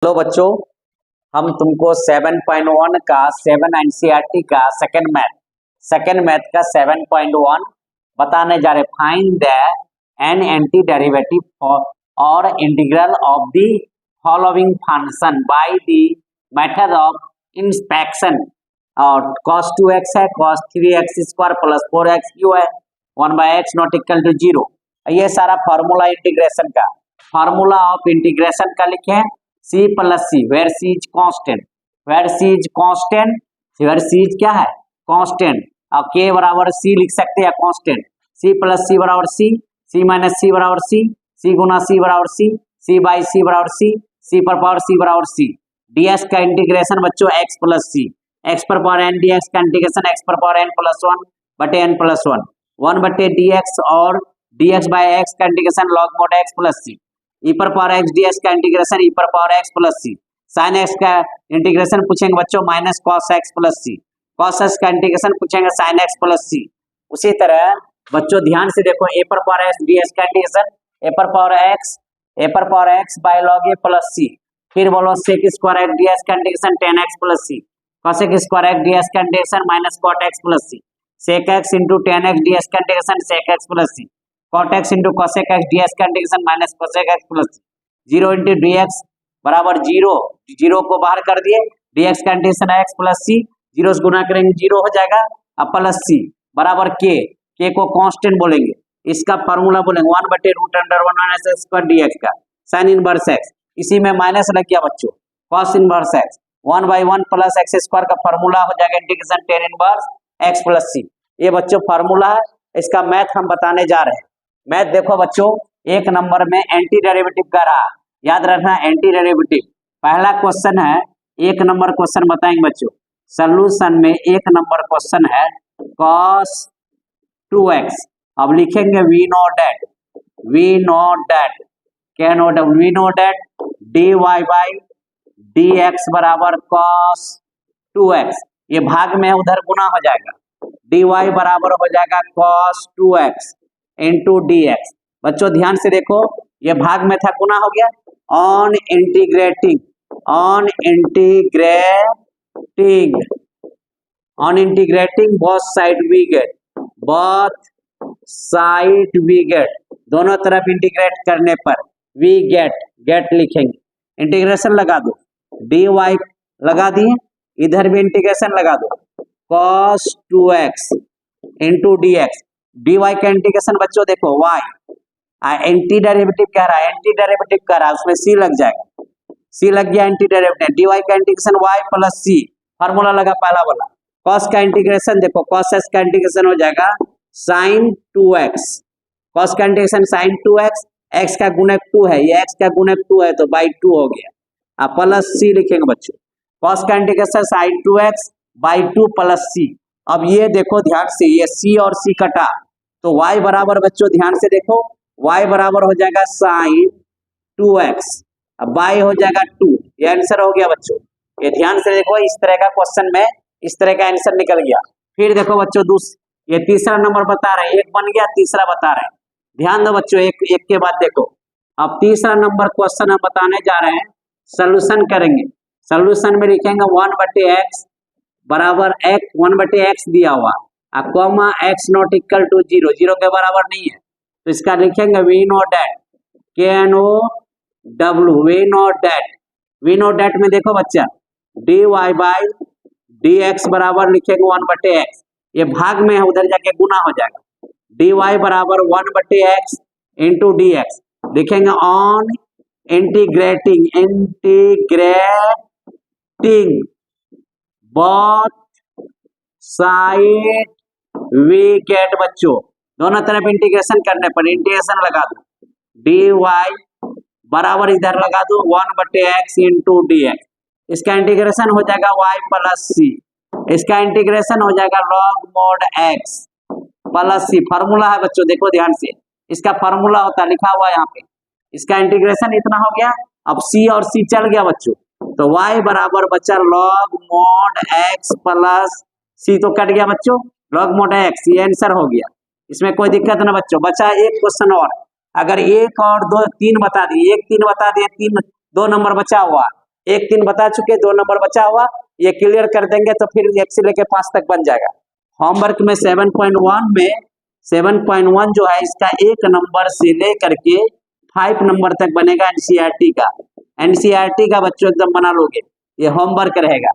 Hello बच्चों, हम तुमको 7.1 का 7 एनसीईआरटी का सेकंड मैथ का 7.1 बताने जा रहे। Find the an antiderivative और integral of the following function by the method of inspection. और cos 2x है, cos 3x square plus 4x Q है, 1/x नॉट इक्वल टू 0। ये सारा फार्मूला इंटीग्रेशन का, फार्मूला ऑफ इंटीग्रेशन का लिखे c plus C, where C is constant, where C is constant, where C is क्या है constant. और k बराबर c लिख सकते हैं कांस्टेंट, c प्लस सी बराबर c, c माइनस सी बराबर c, c गुना c बराबर c, c बाई c बराबर c, c पर पावर c बराबर c। ds का इंटीग्रेशन बच्चों x प्लस c, x पर पावर n dx का इंटीग्रेशन x पर पावर n प्लस 1 बटे n प्लस 1 बटे dx और dx बाई x का integration log mod x plus c, e पर पावर x ds का इंटीग्रेशन e पर power x plus c। sin x का इंटीग्रेशन पूछेंगे बच्चों minus cos x plus c, cos x का इंटीग्रेशन पूछेंगे sin x प्लस c। उसी तरह बच्चों ध्यान से देखो, a पर पावर x ds का इंटीग्रेशन a पर power x by log a plus c। फिर बोलो sec स्क्वायर x ds का integration tan x plus c, cosec square x ds का integration minus cot x plus c, sec x into tan x ds का integration sec x plus c, cot x into cosec x ds का integration minus cosec x plus c। 0 into dx बराबर 0, 0 को बाहर कर दिए, dx का integration x plus c, 0 से गुना करेंगे 0 हो जाएगा, अब प्लस c बराबर k को कांस्टेंट बोलेंगे, इसका फार्मूला बोलेंगे 1 बटे root under 1 minus x square dx का sin इनवर्स x, इसी में माइनस लग गया बच्चों cos inverse x, 1/1 plus x square का फार्मूला हो जाएगा integration tan inverse x plus c। ये बच्चों फार्मूला है, इसका मैथ हम बताने जा रहे हैं। मैथ देखो बच्चों, एक नंबर में एंटी डेरिवेटिव का रहा, याद रखना एंटी डेरिवेटिव। पहला क्वेश्चन है, एक नंबर क्वेश्चन बताएंगे बच्चों। सॉल्यूशन में एक नंबर क्वेश्चन है cos 2x, अब लिखेंगे we know that dy by dx बराबर cos 2x, ये भाग में उधर गुना हो जाएगा, dy बराबर हो जाएगा cos 2x इंटू dx। बच्चों ध्यान से देखो, ये भाग में था गुना हो गया, on integrating both side we get, दोनों तरफ इंटीग्रेट करने पर वी गेट लिखेंगे, इंटीग्रेशन लगा दो, dy लगा दिए, इधर भी इंटीग्रेशन लगा दो, cos 2x into dx, dy का इंटीग्रेशन बच्चों देखो y, एंटी डेरिवेटिव कह रहा है, उसमें c लग जाएगा, c लग गया एंटी डेरिवेटिव, dy का integration y plus c, formula लगा पहला वाला। cos का इंटीग्रेशन देखो, cos s का इंटीग्रेशन हो जाएगा sin 2x, cos का इंटीग्रेशन sin 2x, x का गुणक 2 है, ये x का गुणक 2 है तो बाई 2 हो गया, अब प्लस c लिखेंगे बच्चों, cos का integration sin 2x by 2 plus c। अब ये देखो ध्यान से, ये c और c कटा तो y बराबर बच्चों ध्यान से देखो, y बराबर हो जाएगा sin 2x, अब y हो जाएगा 2, ये आंसर हो गया बच्चों। ये ध्यान से देखो, इस तरह का क्वेश्चन में इस तरह का आंसर निकल गया। फिर देखो बच्चों ये तीसरा नंबर बता रहे हैं, एक बन गया, तीसरा बता रहे हैं, ध्यान दो बच्चों एक के बाद देखो। अब तीसरा नंबर क्वेश्चन हम बताने जा रहे हैं, सोल्यूशन करेंगे। सोल्यूशन में लिखेंगे 1 बटे x बराबर 1 बटे x दिया हुआ, comma x not equal to 0, 0 के बराबर नहीं है तो इसका लिखेंगे वी नो डेट में देखो बच्चा dy बाई dx बराबर लिखेंगे 1 बटे x, ये भाग में है उधर जाके गुना हो जाएगा, dy बराबर 1 बटे x इंटू dx, लिखेंगे on integrating both side we get, बच्चों दोनों तरफ इंटीग्रेशन करने पर इंटीग्रेशन लगा दो, dy बराबर इधर लगा दो 1 बटे x इंटू dx, इसका इंटीग्रेशन हो जाएगा y प्लस c, इसका इंटीग्रेशन हो जाएगा log mod x plus c। Formula है बच्चों देखो ध्यान से, इसका फार्मूला होता है लिखा हुआ यहाँ पे, इसका इंटीग्रेशन इतना हो गया, अब c और c चल गया बच्चों, तो y बराबर बचा log mod x plus c, तो कट गया बच्चों log mod x, ये आंसर हो गया, इसमें कोई दिक्कत ना बच्चों। बचा एक क्वेश्चन और, अगर एक और दो तीन बता दिए, एक तीन बता दिए, तीन दो नंबर बचा हुआ, 1 3 बता चुके, 2 नंबर बचा हुआ, ये क्लियर कर देंगे तो फिर 1 से लेके 5 तक बन जाएगा। होमवर्क में 7.1 में 7.1 जो है इसका 1 नंबर से लेकर के 5 नंबर तक बनेगा एनसीईआरटी का। एनसीईआरटी का बच्चों एकदम बना लोगे, ये होमवर्क रहेगा।